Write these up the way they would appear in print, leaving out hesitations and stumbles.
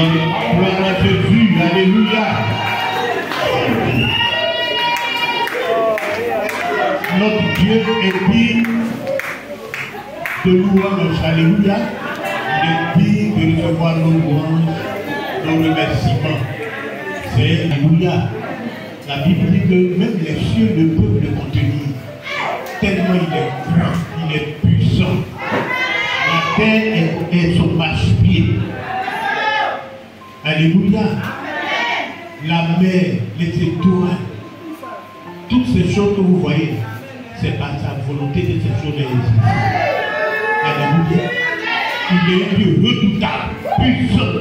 Gloire à Jésus. Alléluia. Notre Dieu est digne de louange. Alléluia. Il est digne de recevoir nos louanges, nos remerciements. C'est Alléluia. La Bible dit que même les cieux ne peuvent le contenir. Tellement il est grand, il est puissant. La terre est son marchepied. Alléluia. La mer, les étoiles, toutes ces choses que vous voyez, c'est par sa volonté de ces choses existent. Alléluia. Il est un Dieu redoutable, puissant.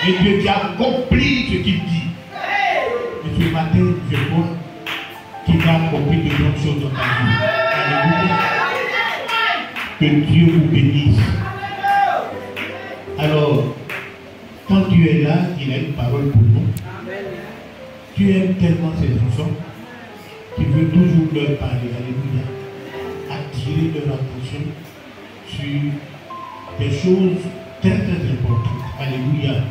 Et Dieu qui accomplit ce qu'il dit. Et ce matin, je crois qu'il va accomplir de grandes choses dans ta vie. Alléluia. Que Dieu vous bénisse. Alors, quand tu es là, il a une parole pour nous. Tu aimes tellement ces enfants, tu veux toujours leur parler. Alléluia. Attirer leur attention sur des choses très très importantes. Alléluia.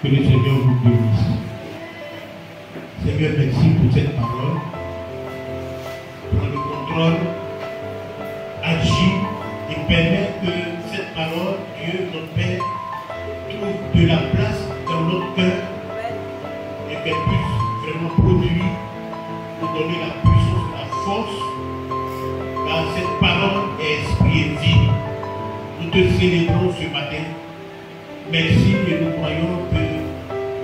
Que le Seigneur vous bénisse. Seigneur, merci pour cette parole. Prends le contrôle, agis et permets que cette parole, Dieu, notre Père, trouve de la place dans notre cœur et qu'elle puisse vraiment produire, nous donner la puissance, la force, car cette parole est esprit et vie. Nous te célébrons ce matin. Merci et nous croyons que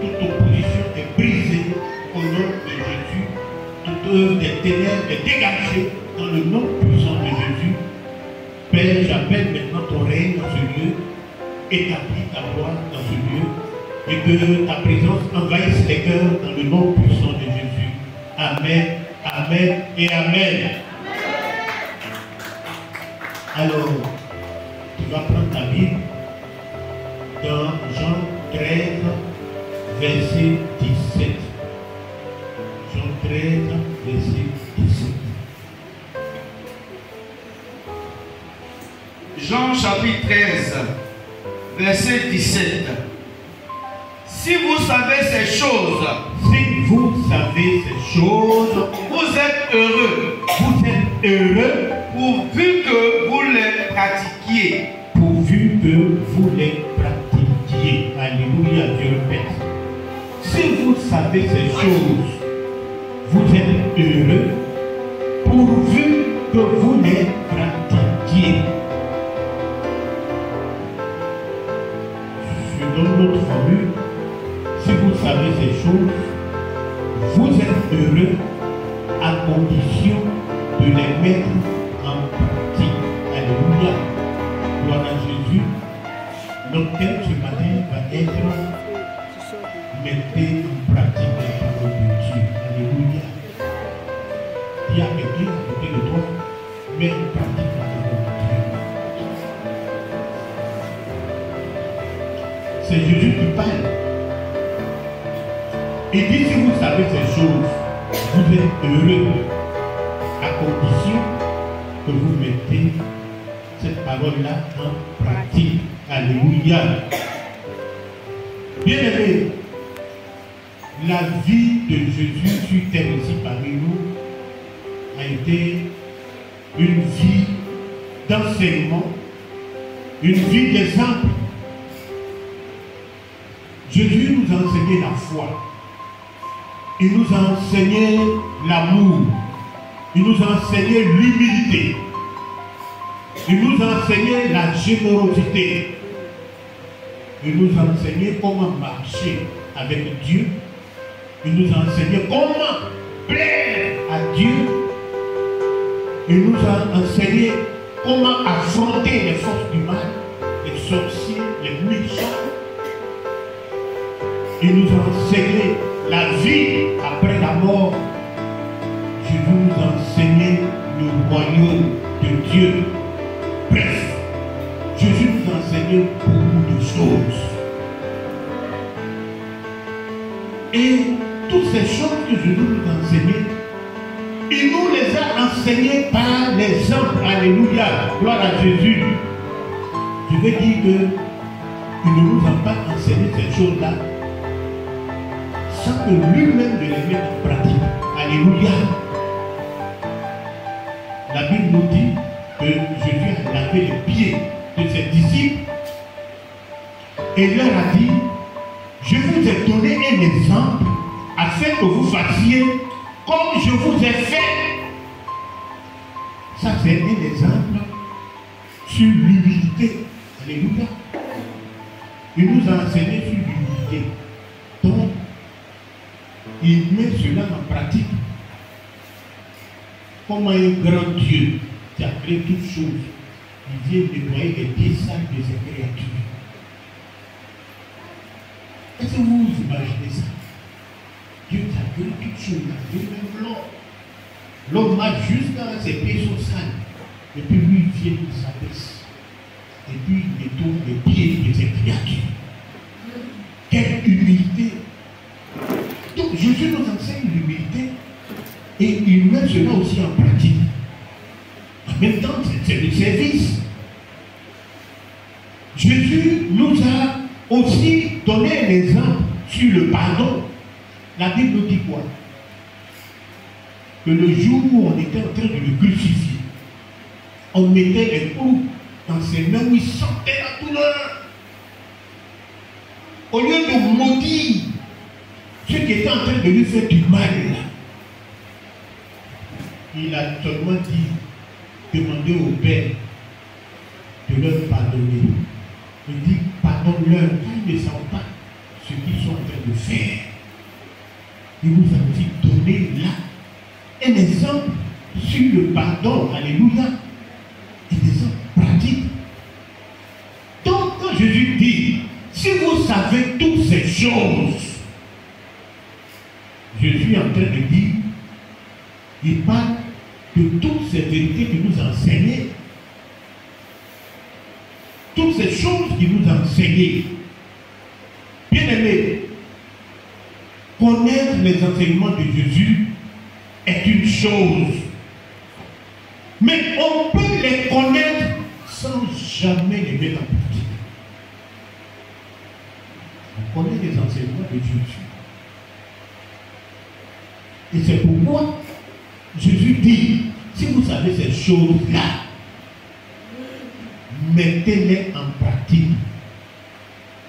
toute opposition est brisée au nom de Jésus. Toute œuvre des ténèbres est dégagée dans le nom puissant de Jésus. Père, j'appelle maintenant ton règne dans ce lieu. Établis ta gloire dans ce lieu. Et que ta présence envahisse les cœurs dans le nom puissant de Jésus. Amen, amen et amen. Alors, tu vas prendre ta Bible dans Jean 13, verset 17. Jean 13, verset 17. Jean chapitre 13, verset 17. Si vous savez ces choses, vous êtes heureux. Vous êtes heureux Pourvu que vous les pratiquiez. Pourvu que vous les pratiquiez. Alléluia, Dieu répète. Si vous savez ces choses, vous êtes heureux. Pourvu que vous les pratiquiez. Je donne notre formule. Si vous savez ces choses, vous êtes heureux à condition de les mettre en pratique. Alléluia. Gloire à Jésus. Notre thème ce matin va être mettez en pratique les paroles de Dieu. Alléluia. Dis à quelqu'un à côté de toi, mets en pratique la parole de Dieu. C'est Jésus qui parle. Il dit si vous savez ces choses, vous êtes heureux à condition que vous mettez cette parole-là en pratique. Alléluia. Bien-aimé, la vie de Jésus sur terre ici parmi nous a été une vie d'enseignement, une vie d'exemple. Jésus nous a enseigné la foi. Il nous a enseigné l'amour. Il nous a enseigné l'humilité. Il nous a enseigné la générosité. Il nous a enseigné comment marcher avec Dieu. Il nous a enseigné comment plaire à Dieu. Il nous a enseigné comment affronter les forces du mal, les sorciers, les méchants. Il nous a enseigné la vie après la mort. Jésus nous a enseigné le royaume de Dieu. Bref, Jésus nous a enseigné beaucoup de choses. Et toutes ces choses que Jésus nous a enseignées, il nous les a enseignées par l'exemple. Alléluia. Gloire à Jésus. Je veux dire que il ne nous a pas enseigné enseigner ces choses-là sans que lui-même ne les mette en pratique. Alléluia. La Bible nous dit que Jésus a lavé les pieds de ses disciples et leur a dit, je vous ai donné un exemple afin que vous fassiez comme je vous ai fait. Ça, c'est un exemple sur l'humilité. Alléluia. Il nous a enseigné sur l'humilité. Donc, il met cela en pratique. Comme un grand Dieu qui a créé toutes choses, il vient nettoyer les pieds sales de ses créatures. Est-ce que vous imaginez ça? Dieu qui a créé toutes choses, il a créé même l'homme. L'homme marche jusqu'à ses pieds sont sales. Et puis lui, il vient, il s'abaisse. Et puis il nettoie les pieds de ses créatures. Quelle humilité! Donc Jésus nous enseigne l'humilité et il met cela aussi en pratique. En même temps, c'est le service. Jésus nous a aussi donné un exemple sur le pardon. La Bible nous dit quoi? Que le jour où on était en train de le crucifier, on mettait les clous dans ses mains où il sentait la douleur. Au lieu de maudire ceux qui étaient en train de lui faire du mal, il a seulement dit, demandez au Père de leur pardonner. Il dit, pardonne-leur, ils ne savent pas ce qu'ils sont en train de faire. Il nous a aussi donné là un exemple sur le pardon. Alléluia. Un exemple pratique. Donc, quand Jésus dit, si vous savez toutes ces choses, Jésus est en train de dire, il parle de toutes ces vérités qu'il nous a enseignées. Toutes ces choses qu'il nous a enseignées. Bien aimé, connaître les enseignements de Jésus est une chose. Mais on peut les connaître sans jamais les mettre en pratique. On connaît les enseignements de Jésus. Et c'est pourquoi Jésus dit, si vous savez ces choses-là, mettez-les en pratique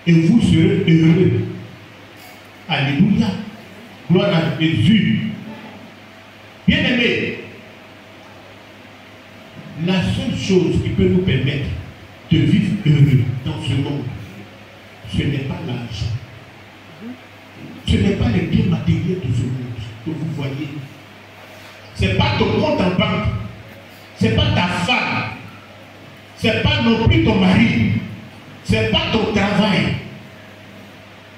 et vous serez heureux. Alléluia. Gloire à Jésus. Bien-aimés, la seule chose qui peut nous permettre de vivre heureux dans ce monde, ce n'est pas l'argent. Ce n'est pas les biens matériels de ce monde que vous voyez. Ce n'est pas ton compte en banque. Ce n'est pas ta femme. Ce n'est pas non plus ton mari. Ce n'est pas ton travail.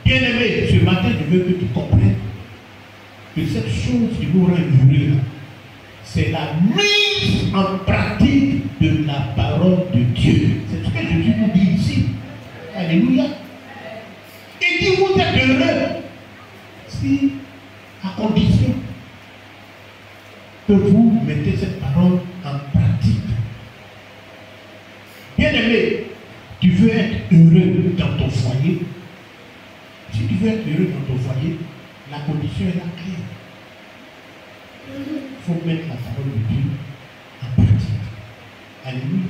Bien-aimé, ce matin, je veux que tu comprennes que cette chose qui nous rend heureux, c'est la mise en pratique de la parole de Dieu. C'est ce que Jésus nous dit ici. Alléluia. Il dit, vous êtes heureux si, à condition que vous mettez cette parole en pratique. Bien-aimé, tu veux être heureux dans ton foyer. Si tu veux être heureux dans ton foyer, la condition est là claire. Il faut mettre la parole de Dieu en pratique. Alléluia.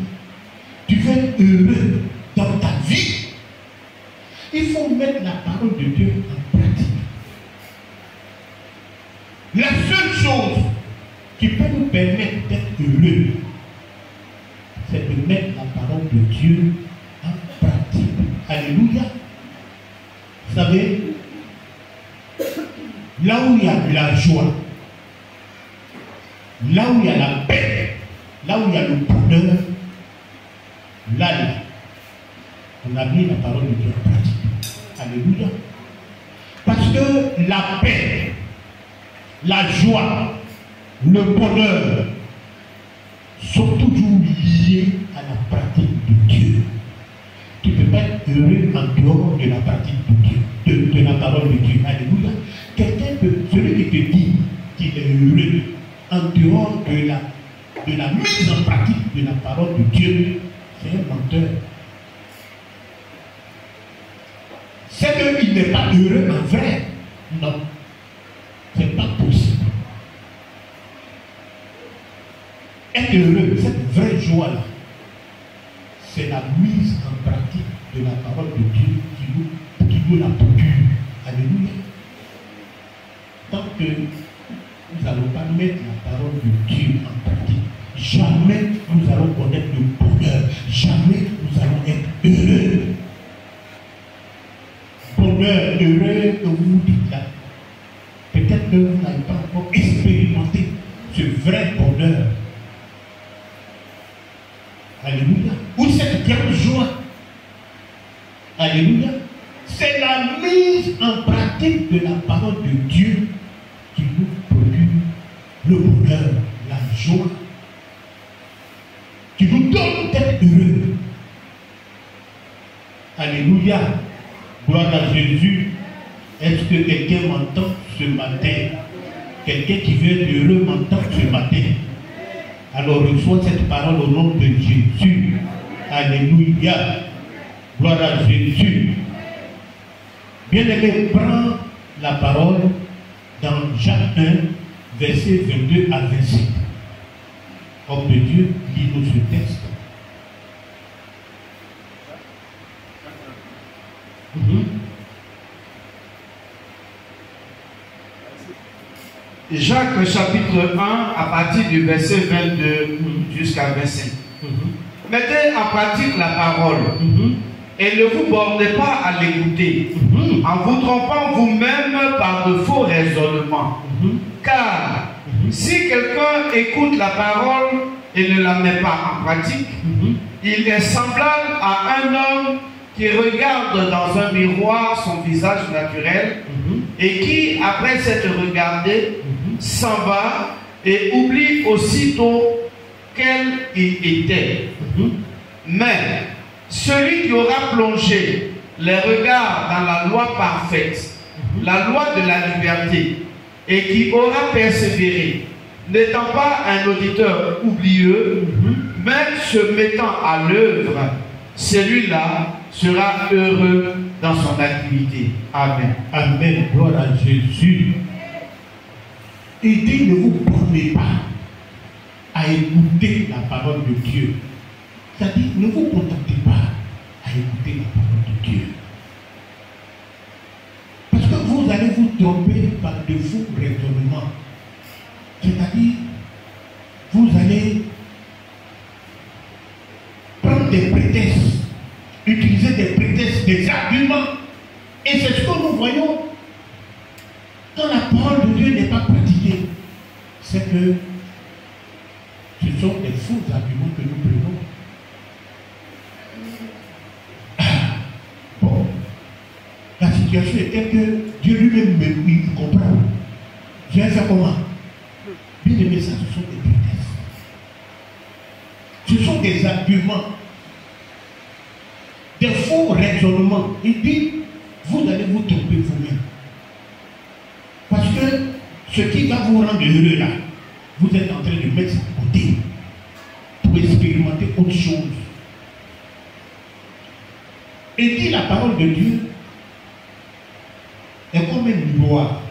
Tu veux être heureux dans ta vie. Il faut mettre la parole de Dieu en pratique. La seule chose qui peut nous permettre d'être heureux, c'est de mettre la parole de Dieu en pratique. Alléluia. Vous savez, là où il y a de la joie, là où il y a la paix, là où il y a le bonheur, là, on a mis la parole de Dieu en pratique. Alléluia. Parce que la paix, la joie, le bonheur sont toujours liés à la pratique de Dieu. Tu ne peux pas être heureux en dehors de la pratique de Dieu, de la parole de Dieu. Alléluia. Quelqu'un peut, celui qui te dit qu'il est heureux en dehors de la mise en pratique de la parole de Dieu, c'est un menteur. C'est qu'il n'est pas heureux en vrai. Non. Ce n'est pas possible. Être heureux, cette vraie joie-là, c'est la mise en pratique de la parole de Dieu qui nous la procure. Alléluia. Tant que nous n'allons pas mettre la parole de Dieu en pratique, jamais nous allons connaître le bonheur. Jamais nous allons être heureux. Bonheur, heureux que vous dites là. Peut-être que vous n'avez pas encore expérimenté ce vrai bonheur. Alléluia. Ou cette grande joie. Alléluia. C'est la mise en pratique de la parole de Dieu qui nous procure le bonheur, la joie, qui nous donne d'être heureux. Alléluia. Gloire à Jésus. Est-ce que quelqu'un m'entend ce matin? Quelqu'un qui veut être heureux m'entend ce matin? Alors reçois cette parole au nom de Jésus. Alléluia. Gloire à Jésus. Bien-aimé, prends la parole dans Jacques 1, versets 22 à 27. Homme de Dieu, lis-nous ce texte. Jacques chapitre 1 à partir du verset 22 jusqu'à 25. Mettez en pratique la parole et ne vous bornez pas à l'écouter en vous trompant vous-même par de faux raisonnements. Car si quelqu'un écoute la parole et ne la met pas en pratique, il est semblable à un homme qui regarde dans un miroir son visage naturel et qui, après s'être regardé, s'en va et oublie aussitôt quel il était. Mais celui qui aura plongé les regards dans la loi parfaite, la loi de la liberté, et qui aura persévéré, n'étant pas un auditeur oublieux, mais se mettant à l'œuvre, celui-là sera heureux dans son activité. Amen. Amen. Gloire à Jésus. Et dit, ne vous bornez pas à écouter la parole de Dieu. C'est-à-dire, ne vous contentez pas à écouter la parole de Dieu. Parce que vous allez vous tromper par de faux raisonnements. C'est-à-dire, vous allez prendre des prétextes, utiliser des prétextes, des arguments. Et c'est ce que nous voyons quand la parole de Dieu n'est pas pratiquée. C'est que ce sont des faux arguments que nous prenons. Bon, la situation était que Dieu lui-même il comprend. Je vais faire comment? Bien aimé, ça, ce sont des prétextes. Ce sont des arguments, des faux raisonnements. Il dit, vous allez vous tromper vous-même. Parce que ce qui va vous rendre heureux là, vous êtes en train de mettre ça à côté pour expérimenter autre chose. Et dit la parole de Dieu est comme un miroir.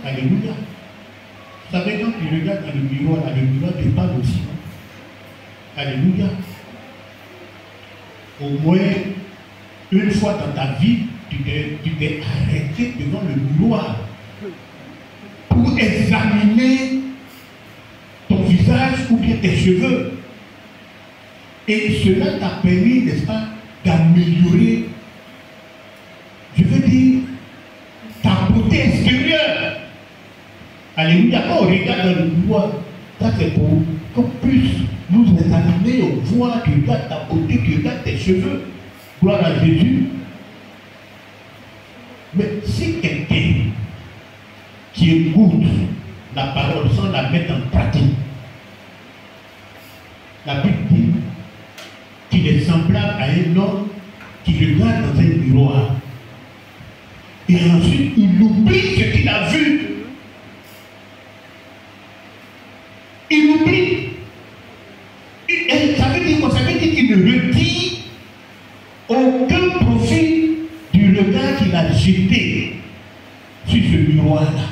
Alléluia. Vous savez, quand tu regardes dans le miroir te parle aussi. Alléluia. Au moins, une fois dans ta vie, tu t'es arrêté devant le miroir pour examiner ton visage ou bien tes cheveux. Et cela t'a permis, n'est-ce pas, d'améliorer, je veux dire, ta beauté extérieure. Alléluia. Quand on regarde dans le miroir, ça c'est pour qu'on puisse nous examiner, on voit, tu regardes ta beauté, tu regardes tes cheveux. Gloire à Jésus. Mais si quelqu'un qui écoute la parole sans la mettre en pratique, la Bible dit qu'il est semblable à un homme qui regarde dans un miroir et ensuite il oublie ce qu'il a vu. Il oublie. Et ça veut dire quoi? Ça veut dire qu'il ne retire aucun profit du regard qu'il a jeté jeter sur ce miroir-là.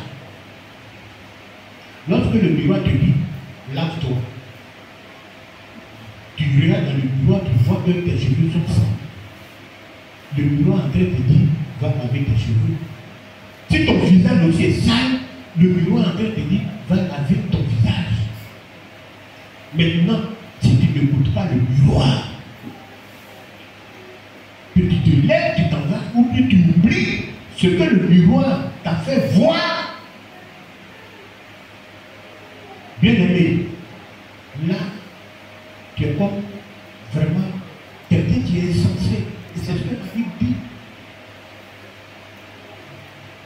Lorsque le miroir te dit, lave-toi, tu regardes dans le miroir, tu vois que tes cheveux sont sales. Le miroir en train te dit, va laver tes cheveux. Si ton visage aussi est sale, le miroir en train te dit, va laver ton visage. Maintenant, si tu n'écoutes pas le miroir, que tu te lèves, tu t'en vas, ou que tu oublies ce que le miroir t'a fait voir. Bien aimé, là, tu es comme vraiment quelqu'un qui est insensé. Et c'est ce que la Bible dit.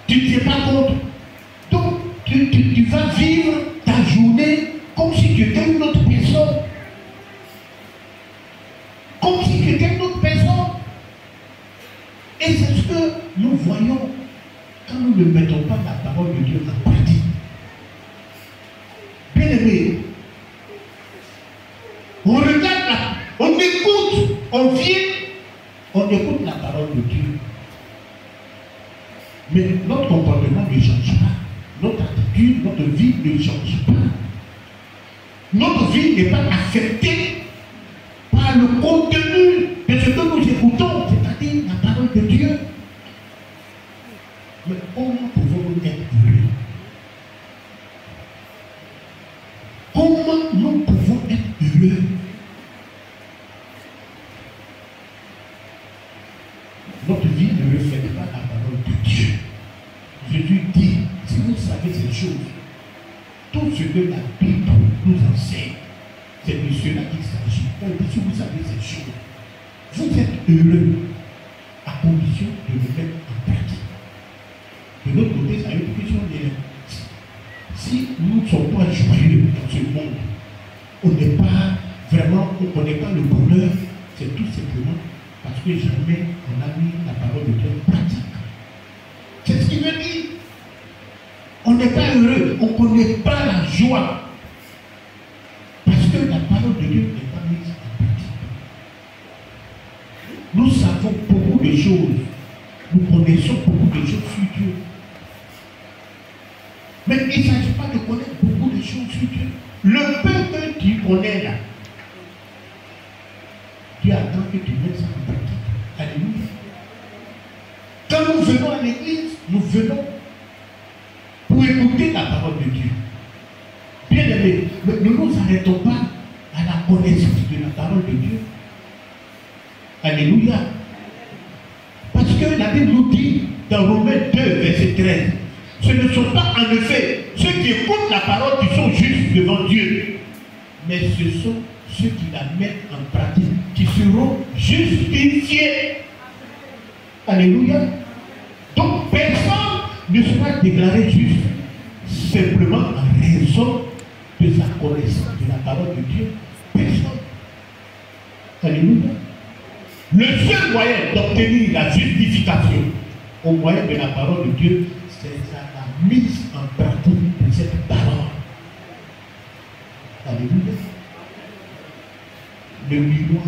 Tu ne tiens pas compte. Donc, tu vas vivre ta journée comme si tu étais une autre personne. Comme si tu étais une autre personne. Et c'est ce que nous voyons quand nous ne mettons pas la parole de Dieu en pratique. Bien aimé, on regarde, on écoute, on vient, on écoute la parole de Dieu. Mais notre comportement ne change pas. Notre attitude, notre vie ne change pas. Notre vie n'est pas affectée par le contenu de ce que nous écoutons, c'est-à-dire la parole de Dieu. Mais comment pouvons-nous être heureux? Comment nous pouvons être heureux? Notre vie ne reflète pas la parole de Dieu. Jésus dit, si vous savez ces choses, tout ce que la Bible nous enseigne, c'est de cela qu'il s'agit. Si vous savez ces choses, vous êtes heureux à condition de le mettre en pratique. De l'autre côté, ça veut dire que si nous ne sommes pas joyeux dans ce monde, on n'est pas vraiment, on ne connaît pas le bonheur, c'est tout simplement parce que jamais on a mis la parole de Dieu en pratique. C'est ce qu'il veut dire. On n'est pas heureux, on ne connaît pas la joie. Parce que la parole de Dieu n'est pas mise en pratique. Nous savons beaucoup de choses. Nous connaissons beaucoup de choses sur Dieu. Mais il ne s'agit pas de connaître beaucoup de choses sur Dieu. Le peu que tu connais là, Dieu attend que tu mettes ça en pratique. Alléluia. Quand nous venons à l'église, nous venons pour écouter la parole de Dieu. Bien aimé, ne nous arrêtons pas à la connaissance de la parole de Dieu. Alléluia. Parce que la Bible nous dit dans Romains 2, verset 13, ce ne sont pas en effet ceux qui écoutent la parole qui sont justes devant Dieu, mais ce sont ceux qui la mettent en pratique, qui seront justifiés. Alléluia. Donc personne ne sera déclaré juste simplement en raison de sa connaissance de la parole de Dieu. Personne. Alléluia. Le seul moyen d'obtenir la justification au moyen de la parole de Dieu, c'est la mise en pratique de cette parole. Alléluia. Le miroir,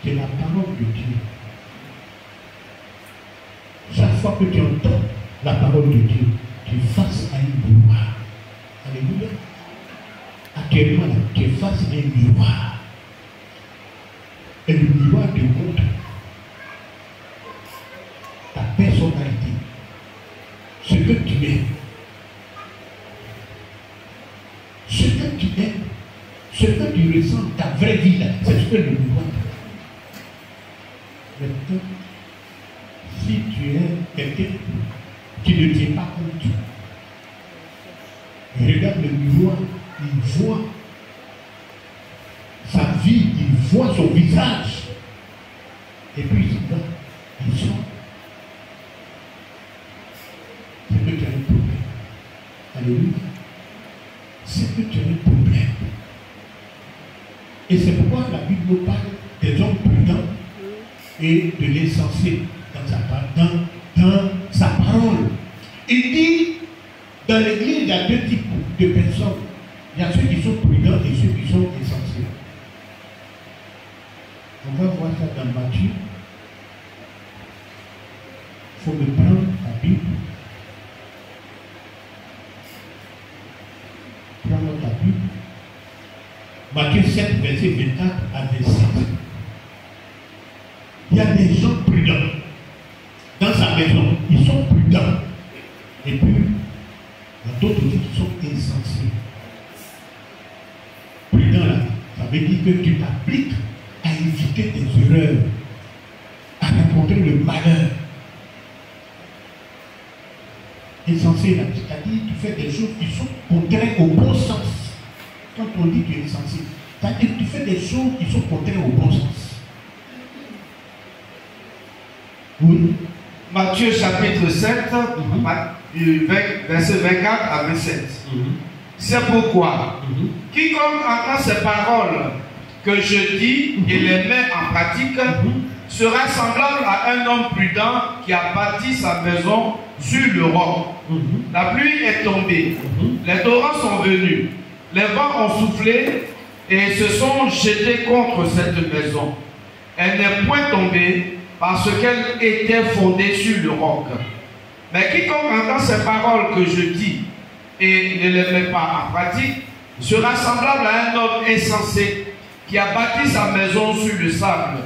c'est la parole de Dieu. Chaque fois que tu entends la parole de Dieu, tu es face à un miroir. Alléluia. Actuellement, là, tu es face à un miroir. Et le miroir te montre ta personnalité, ce que tu es. Ce que tu es, ce que tu ressens, ta vraie vie, c'est ce que le miroir te montre. Maintenant, si tu es quelqu'un qui ne tient pas compte, regarde le miroir, il voit sa vie, il voit son visage, et puis il va, il sort. C'est que tu as un problème. Alléluia. C'est que tu as un problème. Et c'est pourquoi la Bible nous parle des hommes prudents et de l'insensé dans sa parole. Il dit, dans l'église, il y a deux types de personnes. Il y a ceux qui sont prudents et ceux qui sont insensés. On va voir ça dans Matthieu. Il faut me Matthieu 7, verset 24 à 27. Il y a des gens prudents. Dans sa maison, ils sont prudents. Et puis, il y a d'autres aussi qui sont insensés. Prudent là, ça veut dire que tu t'appliques à éviter tes erreurs, à rencontrer le malheur. Insensé là, c'est-à-dire tu fais des choses qui sont contraires au bon sens. Quand on dit que tu es insensé, c'est-à-dire que tu fais des choses qui sont contraires au bon sens. Oui. Matthieu chapitre 7, verset 24 à 27. C'est pourquoi quiconque entend ces paroles que je dis et les met en pratique sera semblable à un homme prudent qui a bâti sa maison sur le roc. La pluie est tombée, les torrents sont venus, les vents ont soufflé et se sont jetés contre cette maison. Elle n'est point tombée parce qu'elle était fondée sur le roc. Mais quiconque entend ces paroles que je dis et ne les met pas en pratique sera semblable à un homme insensé qui a bâti sa maison sur le sable.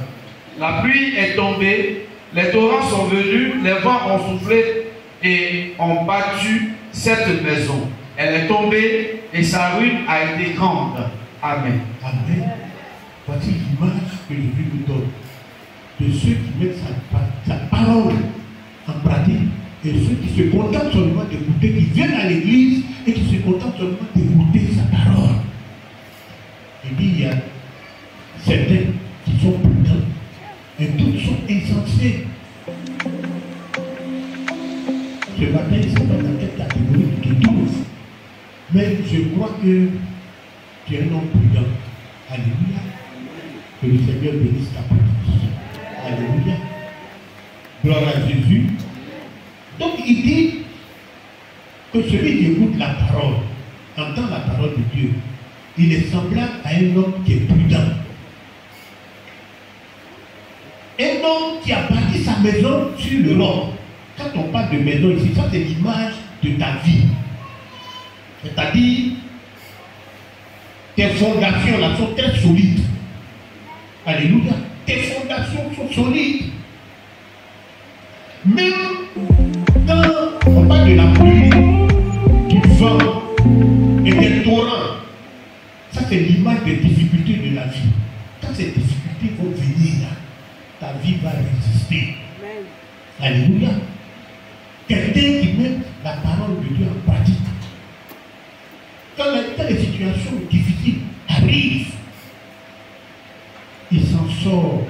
La pluie est tombée, les torrents sont venus, les vents ont soufflé et ont battu cette maison. Elle est tombée et sa ruine a été grande. Amen. Amen. Voici l'image que je vais vous donner de ceux qui mettent sa parole en pratique et ceux qui se contentent seulement d'écouter, qui viennent à l'église et qui se contentent seulement d'écouter sa parole. Et puis il y a certains qui sont prudents et d'autres sont insensés. Ce matin, c'est pas dans quelle catégorie tu te trouves. Mais je crois que tu es un homme prudent. Alléluia. Que le Seigneur bénisse ta prudence. Alléluia. Gloire à Jésus. Donc il dit que celui qui écoute la parole, entend la parole de Dieu, il est semblable à un homme qui est prudent. Un homme qui a bâti sa maison sur le roc. Quand on parle de maison ici, ça c'est l'image de ta vie. C'est-à-dire, tes fondations là sont très solides. Alléluia. Tes fondations sont solides. Même quand on parle de la pluie, du vent et des torrents, ça c'est l'image des difficultés de la vie. Quand ces difficultés vont venir là, ta vie va résister. Alléluia. Quelqu'un qui met la parole de Dieu en pratique. Quand les situations difficiles arrivent, il s'en sort.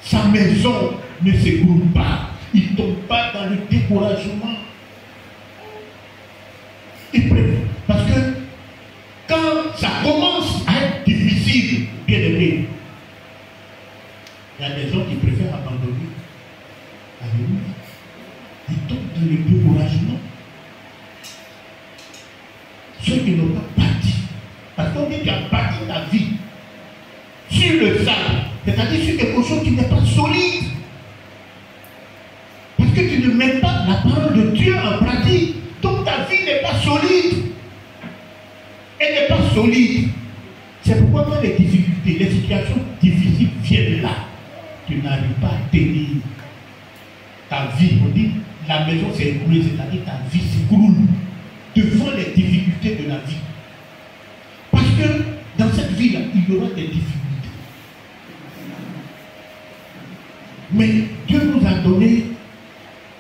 Sa maison ne s'écroule pas. Il ne tombe pas dans le découragement. Parce que quand ça commence à être difficile, bien aimé, il y a des gens qui préfèrent abandonner. Alléluia. Ils tombent dans le découragement. Ceux qui n'ont pas bâti. Parce qu'on dit que tu as bâti ta vie sur le sable, c'est-à-dire sur quelque chose qui n'est pas solide. Parce que tu ne mets pas la parole de Dieu en pratique. Donc ta vie n'est pas solide. Elle n'est pas solide. C'est pourquoi quand les difficultés, les situations difficiles viennent là, tu n'arrives pas à tenir ta vie. On dit la maison s'est écroulée, c'est-à-dire ta vie s'écroule devant les difficultés de la vie. Parce que dans cette vie-là, il y aura des difficultés. Mais Dieu nous a donné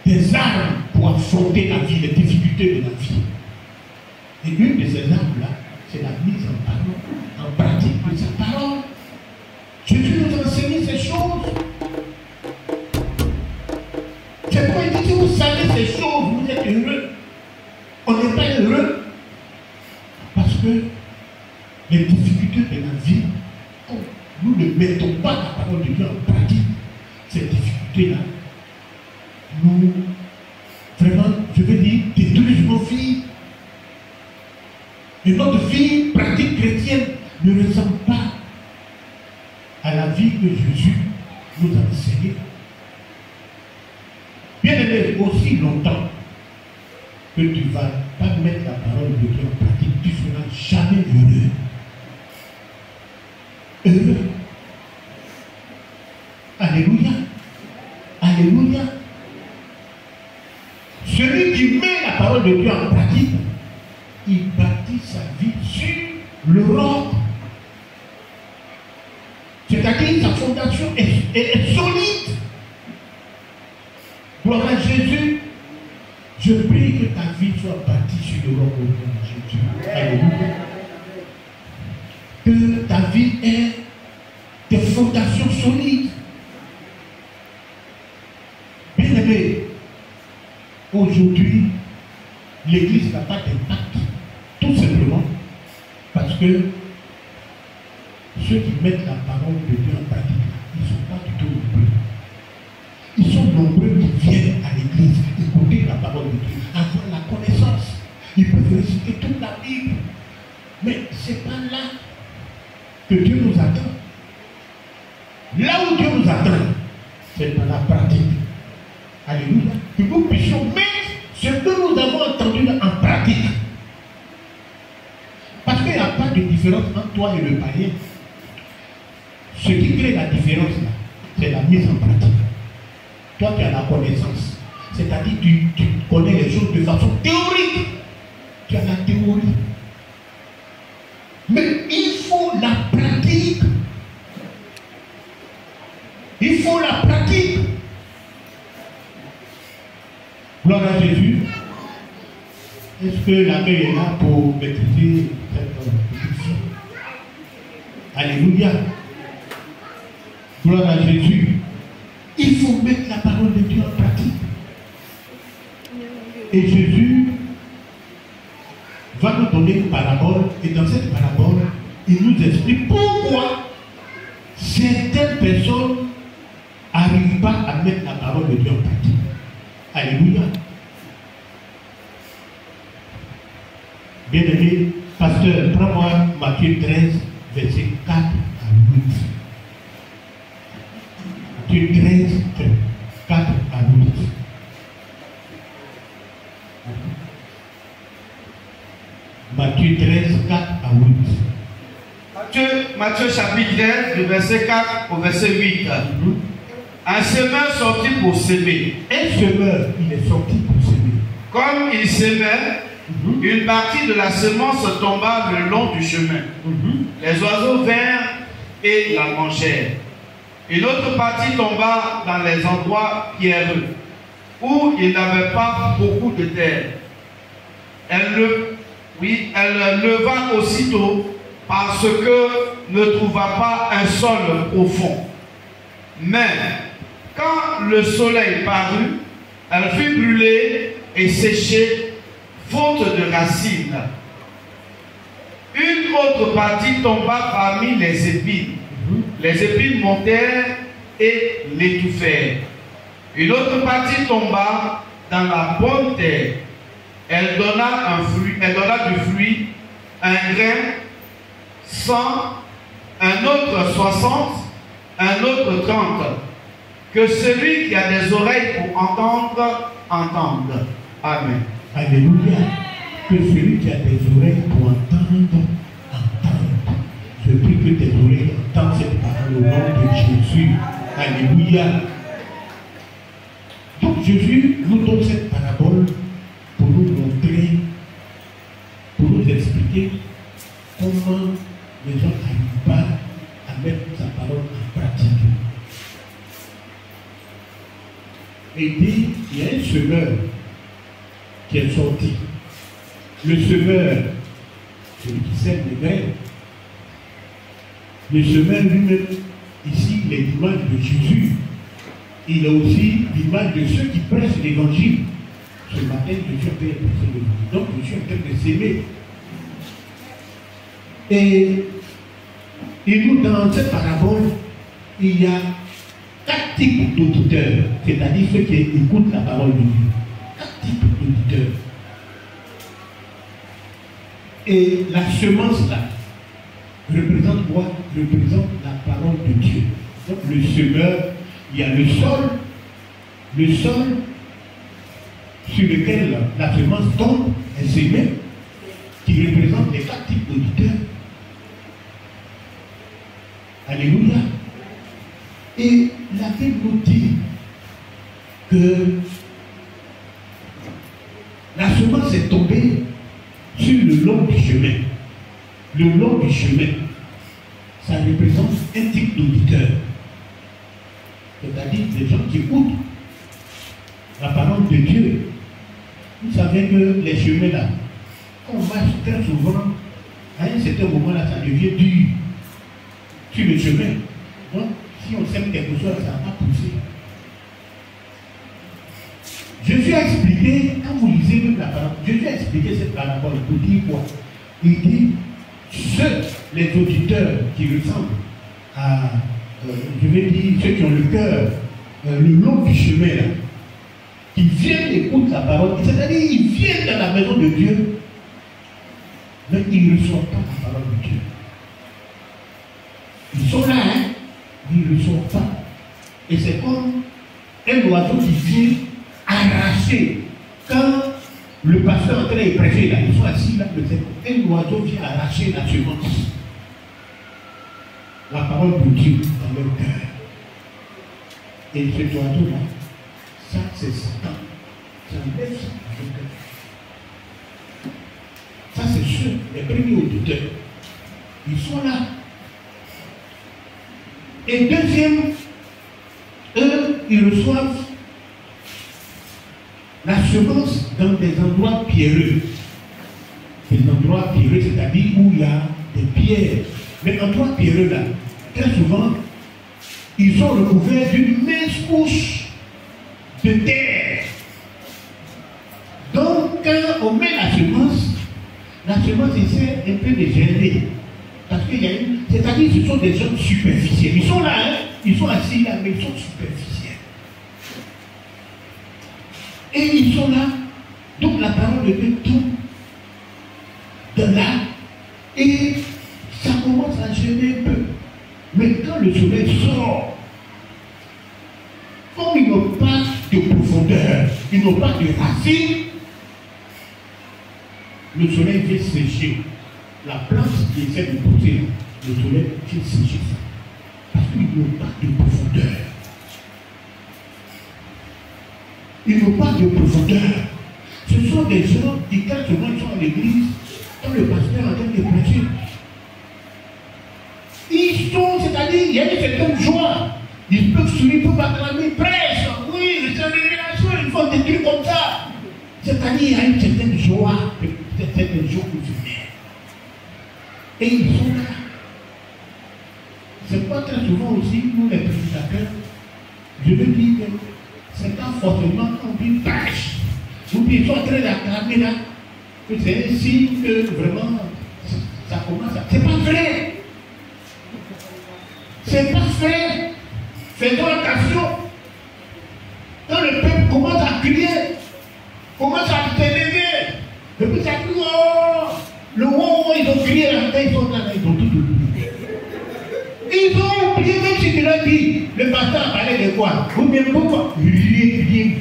des armes pour affronter la vie, les difficultés de la vie. Et une de ces armes-là, c'est la mise en pratique de sa parole. Jésus nous a enseigné ces choses. C'est pourquoi il dit, si vous savez ces choses, vous êtes heureux. On n'est pas heureux parce que les difficultés de la vie, nous ne mettons pas la parole de Dieu en pratique. Ces difficultés-là, nous, vraiment, je veux dire, détruisent nos vies. Et notre vie pratique chrétienne ne ressemble pas à la vie que Jésus nous a enseignée. Bien aimé, aussi longtemps que tu ne vas pas mettre la parole de Dieu en pratique, tu ne seras jamais heureux. heureux. Alléluia. Alléluia. Celui qui met la parole de Dieu en pratique, il bâtit sa vie sur le roc. C'est-à-dire sa fondation est solide. Gloire à Jésus. Je prie que ta vie soit bâtie sur le roc au nom de Jésus. Alléluia. Que ta vie ait des fondations solides. Bien aimé, aujourd'hui, l'Église n'a pas d'impact. Tout simplement parce que ceux qui mettent la parole de Dieu en pratique, ils ne sont pas du tout nombreux. Ils sont nombreux qui viennent à l'église, écouter la parole de Dieu, avoir la connaissance. Ils peuvent réciter toute la Bible. Mais ce n'est pas là que Dieu nous attend. Là où Dieu nous attend, c'est dans la pratique. Alléluia. Que nous puissions mettre ce que nous avons entendu en pratique. Parce qu'il n'y a pas de différence entre toi et le païen. Ce qui crée la différence là, c'est la mise en pratique. Toi, tu as la connaissance. C'est-à-dire que tu connais les choses de façon théorique. Tu as la théorie. Mais il faut la pratique. Il faut la pratique. Gloire à Jésus. Est-ce que la main est là pour maîtriser cette position? Alléluia. Gloire à Jésus. Il faut mettre la parole de Dieu en pratique. Et Jésus va nous donner une parabole. Et dans cette parabole, il nous explique pourquoi certaines personnes n'arrivent pas à mettre la parole de Dieu en pratique. Alléluia. Bien-aimé, pasteur, prends-moi Matthieu 13, verset 4 à 8. Matthieu 13, 4 à 8. Matthieu 13, 4 à 8. Matthieu chapitre 13, du verset 4 au verset 8. Un semeur sorti pour s'aimer. Un semeur, il est sorti pour s'aimer. Comme il s'aimait, une partie de la semence tomba le long du chemin. Les oiseaux vinrent et la mangèrent. Une autre partie tomba dans les endroits pierreux, où il n'avait pas beaucoup de terre. Elle leva aussitôt, parce que ne trouva pas un sol profond. Mais quand le soleil parut, elle fut brûlée et séchée, faute de racines. Une autre partie tomba parmi les épines. Les épines montèrent et l'étouffèrent. Une autre partie tomba dans la bonne terre. Elle donna du fruit, un grain, 100, un autre 60, un autre 30. Que celui qui a des oreilles pour entendre, entende. Amen. Alléluia. Que celui qui a des oreilles pour entendre, entende. Je prie que tes oreilles entendent cette parole au nom de Jésus. Alléluia. Donc Jésus nous donne cette parabole pour nous montrer, pour nous expliquer comment les gens n'arrivent pas à mettre sa parole en pratique. Et il dit, il y a un semeur qui est sorti. Le semeur, celui qui sème les graines. Le semeur lui-même, ici, il est l'image de Jésus. Il est aussi l'image de ceux qui prêchent l'évangile. Ce matin, je suis en train de prêcher l'évangile. Donc, je suis en train de s'aimer. Et nous, dans cette parabole, il y a 4 types d'auditeurs, c'est-à-dire ceux qui écoutent la parole de Dieu. 4 types d'auditeurs. Et la semence là représente quoi? Représente la parole de Dieu. Donc le semeur, il y a le sol sur lequel la semence tombe, elle s'émet, qui représente les 4 types d'auditeurs. Alléluia. Et la Bible nous dit que la semence est tombée sur le long du chemin. Le long du chemin, ça représente un type d'auditeur. C'est-à-dire des gens qui écoutent la parole de Dieu. Vous savez que les chemins là, on marche très souvent, à un certain moment là, ça devient dur sur le chemin. Donc, si on sème quelque chose, ça ne va pas pousser. Jésus a expliqué, quand vous lisez même la parole, Jésus a expliqué cette parabole pour dire quoi? Il dit, les auditeurs qui ressemblent à, je vais dire, ceux qui ont le cœur, le long du chemin là, qui viennent écouter la parole, c'est-à-dire ils viennent dans la maison de Dieu, mais ils ne reçoivent pas la parole de Dieu. Ils sont là, hein, mais ils ne reçoivent pas. Et c'est comme un oiseau qui vient arracher. Quand le pasteur est en train de prêcher, là, ils sont assis là, un oiseau vient arracher la semence. La parole de Dieu dans leur cœur. Et cet oiseau-là, ça c'est Satan. Ça enlève ça dans leur cœur. Ça c'est sûr, les premiers auditeurs. Ils sont là. Et deuxième, eux, ils reçoivent la semence dans des endroits pierreux. Des endroits pierreux, c'est-à-dire où il y a des pierres. Mais endroits pierreux là, très souvent, ils sont recouverts d'une mince couche de terre. Donc, quand on met la semence essaie un peu de germer. Parce qu'il y a une. C'est-à-dire que ce sont des gens superficiels. Ils sont là, hein? Ils sont assis là, mais ils sont superficiels. Et ils sont là. Donc la parole de Dieu tombe de là. Et ça commence à germer un peu. Mais quand le soleil sort, comme ils n'ont pas de profondeur, ils n'ont pas de racines, le soleil vient sécher la plante qui essaie de pousser. Le soleil vient sécher ça. Parce qu'ils n'ont pas de profondeur. Ils n'ont pas de profondeur. Ce sont des gens qui, quand ils sont à l'église, quand le pasteur est en train de prêcher, ils sont, c'est-à-dire, il y a une certaine joie. Ils peuvent sourire, ils peuvent acclamer, prêche, oui, c'est une révélation, ils font des trucs comme ça. C'est-à-dire, il y a une certaine joie, certaine joie quotidienne. Et ils sont là. C'est pas très souvent aussi, nous les prédicateurs, je veux dire que c'est quand forcément on dit prêche, ou bien ils sont en train d'acclamer là, que c'est un signe que vraiment ça commence à. C'est pas vrai! C'est pas vrai! Faisons attention! Quand le peuple commence à crier, commence à s'élever, et puis ça crie, oh! Le wow, ils ont crié là, ils sont là, ils ont tout oublié. Ils ont oublié, même si tu l'as dit, le pasteur a parlé de quoi? Ou bien pourquoi? Rien.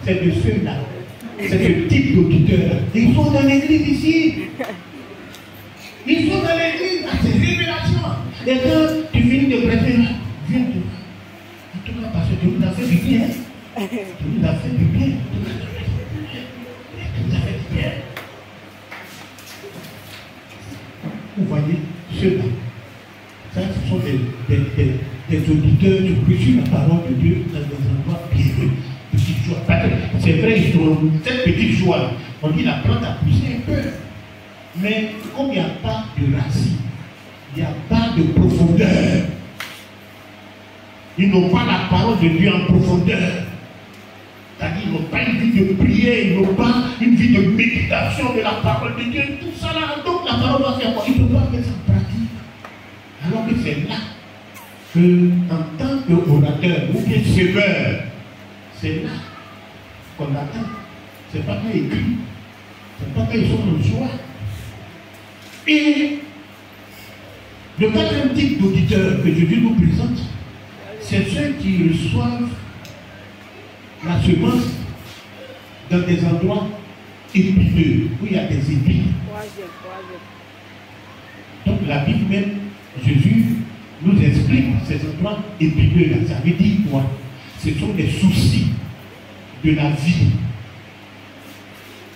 C'est de ceux-là. C'est ce type d'auditeurs. Ils sont dans l'église ici. Ils sont dans l'église, à ces révélations. Et quand tu finis de prêcher, viens te. En tout cas, parce que tu nous as fait du bien. Tu nous as fait du bien. Tu nous as fait du bien. Vous voyez, ceux-là, ça, ce sont des auditeurs qui reçoivent la parole de Dieu dans des endroits pierreux, petites joies. C'est vrai, cette petite joie, on dit la plante a poussé un peu. Mais comme il n'y a pas de racines, il n'y a pas de profondeur, ils n'ont pas la parole de Dieu en profondeur. C'est-à-dire qu'ils n'ont pas une vie de prière, ils n'ont pas une vie de méditation de la parole de Dieu, tout ça là. Donc la parole va faire quoi? Ils ne peuvent pas mettre en pratique. Alors que c'est là que, en tant qu'orateur ou bien sévère, c'est là qu'on attend. Ce n'est pas quand ils écrivent, ce n'est pas quand ils sont en joie. Et le quatrième type d'auditeur que Jésus nous présente, c'est ceux qui reçoivent la semence dans des endroits épineux, où il y a des épines. Donc la Bible même, Jésus nous explique ces endroits épineux là. Ça veut dire quoi? Ce sont les soucis de la vie.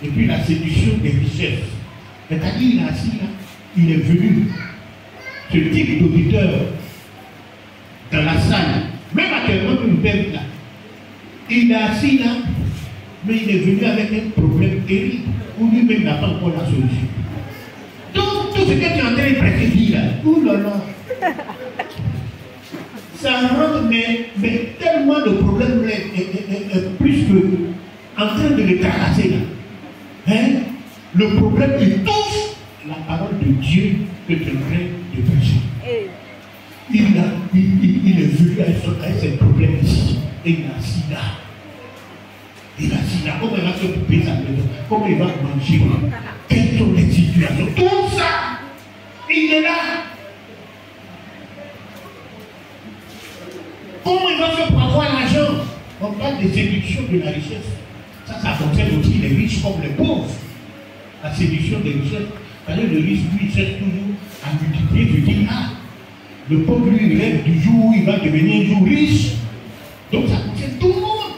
Et puis la séduction des richesses. C'est-à-dire, il est assis là, il est venu. Ce type d'auditeur dans la salle, même actuellement que nous sommes là, il est assis là, mais il est venu avec un problème terrible où lui-même n'a pas encore la solution. Donc, tout ce que tu es en train de prêter là, ouh là là, ça rend, mais tellement le problème est plus que en train de le tracasser là. Hein? Le problème étouffe la parole de Dieu que tu es en train de prêcher. Il est venu avec ses problèmes ici. Et il est assis là. Il est assis là. Comment il va s'occuper sa maison? Comment il va manger? Quelles sont les situations? Tout ça, il est là. Comment il va faire pour avoir l'argent? On parle de séduction de la richesse. Ça concerne aussi les riches comme les pauvres. La séduction des richesses. C'est-à-dire le riche, lui, il cherche toujours à multiplier. Je dis, ah, le pauvre, lui, il rêve du jour où il va devenir un jour riche. Donc ça concerne tout le monde.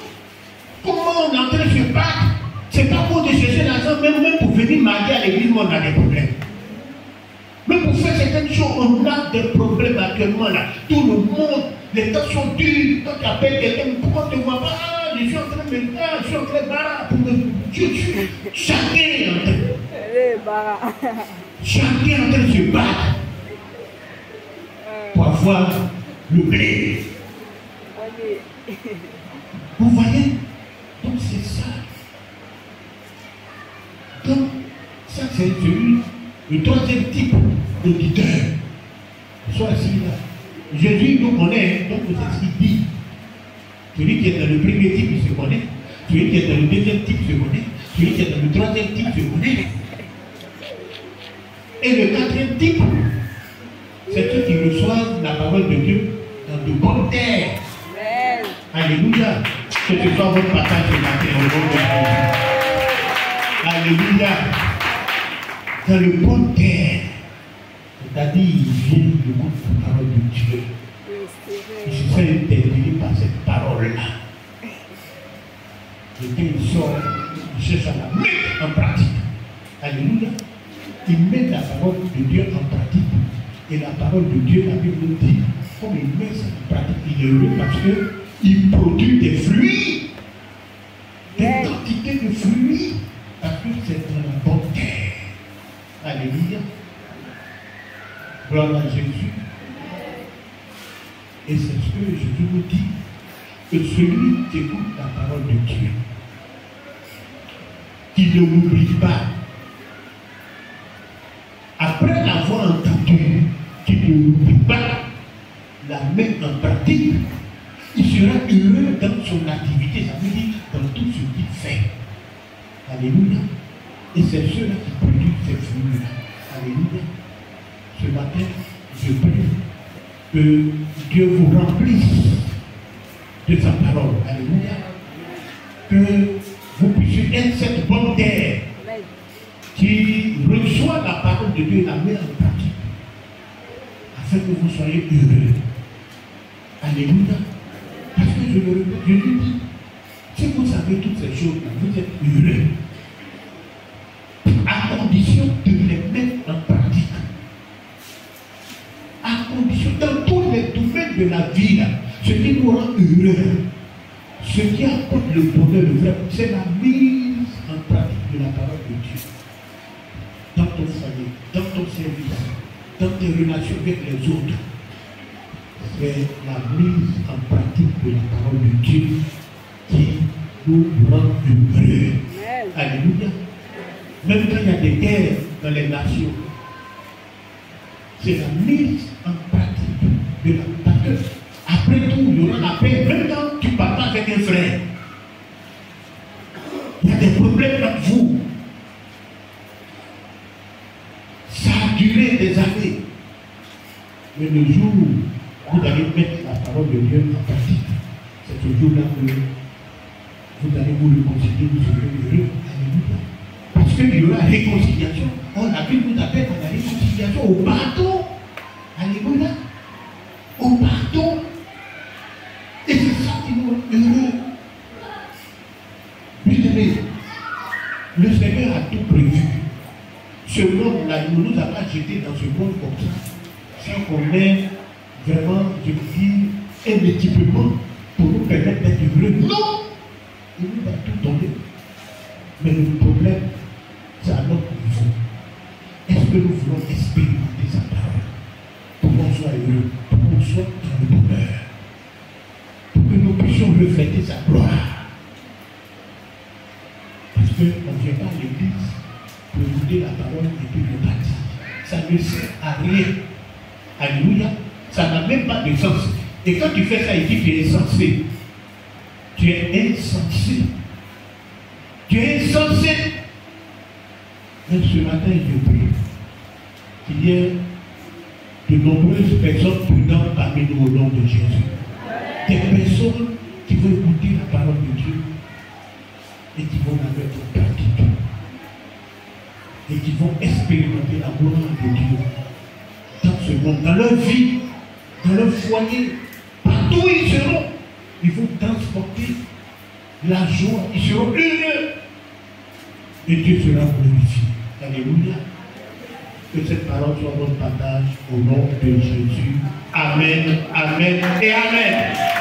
Comment on est en train de se battre? C'est pas pour de chercher l'argent, même pour venir marier à l'église, on a des problèmes. Même pour faire certaines choses, on a des problèmes actuellement là. Tout le monde, les temps sont durs. Quand tu appelles quelqu'un, pourquoi tu ne te vois pas? Ah, je suis en train de me battre, je suis en train de barrer pour me. Chacun est en train. Chacun est en train de se battre pour avoir le blé. Vous voyez? Donc c'est ça. Donc, ça c'est le troisième type d'auditeur. Soit assis là. Jésus nous connaît, donc c'est ce qu'il dit. Celui qui est dans le premier type, il se connaît. Celui qui est dans le deuxième type se connaît. Celui qui est dans le troisième type se connaît. Et le quatrième type, c'est ceux qui reçoivent la parole de Dieu dans de bonnes terres. Alléluia. Que ce soit votre partage ce matin au nom de Jésus. Alléluia. Dans le bon terre. C'est-à-dire, il vient de la parole de Dieu. Il se fait intervenir par cette parole-là. Et quand il sort, il cherche à la mettre en pratique. Alléluia. Il met la parole de Dieu en pratique. Et la parole de Dieu, la Bible nous dit, comme il met ça en pratique, il est heureux parce qu'il produit des fruits. Des quantités de fruits. Parce que c'est dans la bonne terre. Alléluia. Gloire à Jésus. Et c'est ce que Jésus nous dit, que celui qui écoute la parole de Dieu, qui ne l'oublie pas, après l'avoir entendu, qui ne l'oublie pas, la met en pratique, il sera heureux dans son activité, ça veut dire dans tout ce qu'il fait. Alléluia. Et c'est ceux-là qui produisent ces fruits-là. Alléluia. Ce matin, je prie que Dieu vous remplisse de sa parole. Alléluia. Que vous puissiez être cette bonne terre qui reçoit la parole de Dieu et la met en pratique, afin que vous soyez heureux. Alléluia. Parce que je le répète, je lui dis, si vous savez toutes ces choses-là, vous êtes heureux. À condition de les mettre en pratique. À condition, dans tous les domaines de la vie, là, ce qui nous rend heureux, ce qui apporte le bonheur, le vrai, c'est la mise en pratique de la parole de Dieu. Dans ton foyer, dans ton service, dans tes relations avec les autres. C'est la mise en pratique de la parole de Dieu qui nous rend heureux. Alléluia. Même quand il y a des guerres dans les nations, c'est la mise en pratique de la parole. Parce que après tout, il y aura la paix. Même quand tu parles avec un frère, il y a des problèmes entre vous. Ça a duré des années. Mais le jour où vous allez mettre la parole de Dieu en pratique, c'est ce jour-là que vous allez vous réconcilier, vous serez heureux. Alléluia. Parce qu'il y aura réconciliation. La Bible nous appelle à la réconciliation au bateau. Alléluia. Bien-aimés, le Seigneur a tout prévu. Ce monde-là, il ne nous a pas jetés dans ce monde comme ça, sans qu'on ait vraiment, je veux dire, un équipement pour nous permettre d'être heureux. Non! Il nous a tout donné. Mais le problème, c'est à notre niveau. Est-ce que nous voulons expérimenter sa parole pour qu'on soit heureux, pour qu'on soit dans le bonheur, pour que nous puissions refléter sa gloire? Parce qu'on ne vient pas à l'église pour écouter la parole et puis le bâtir. Ça ne sert à rien. Alléluia. Ça n'a même pas de sens. Et quand tu fais ça, il dit que tu es insensé. Tu es insensé. Tu es insensé. Mais ce matin, je prie qu'il y ait de nombreuses personnes prudentes parmi nous au nom de Jésus. Des personnes qui vont écouter la parole de Dieu et qui vont la mettre en pratique. Et qui vont expérimenter la gloire de Dieu dans ce monde, dans leur vie, dans leur foyer, partout où ils seront. Ils vont transporter la joie, ils seront heureux. Et Dieu sera glorifié. Alléluia. Que cette parole soit votre partage au nom de Jésus. Amen, amen et amen.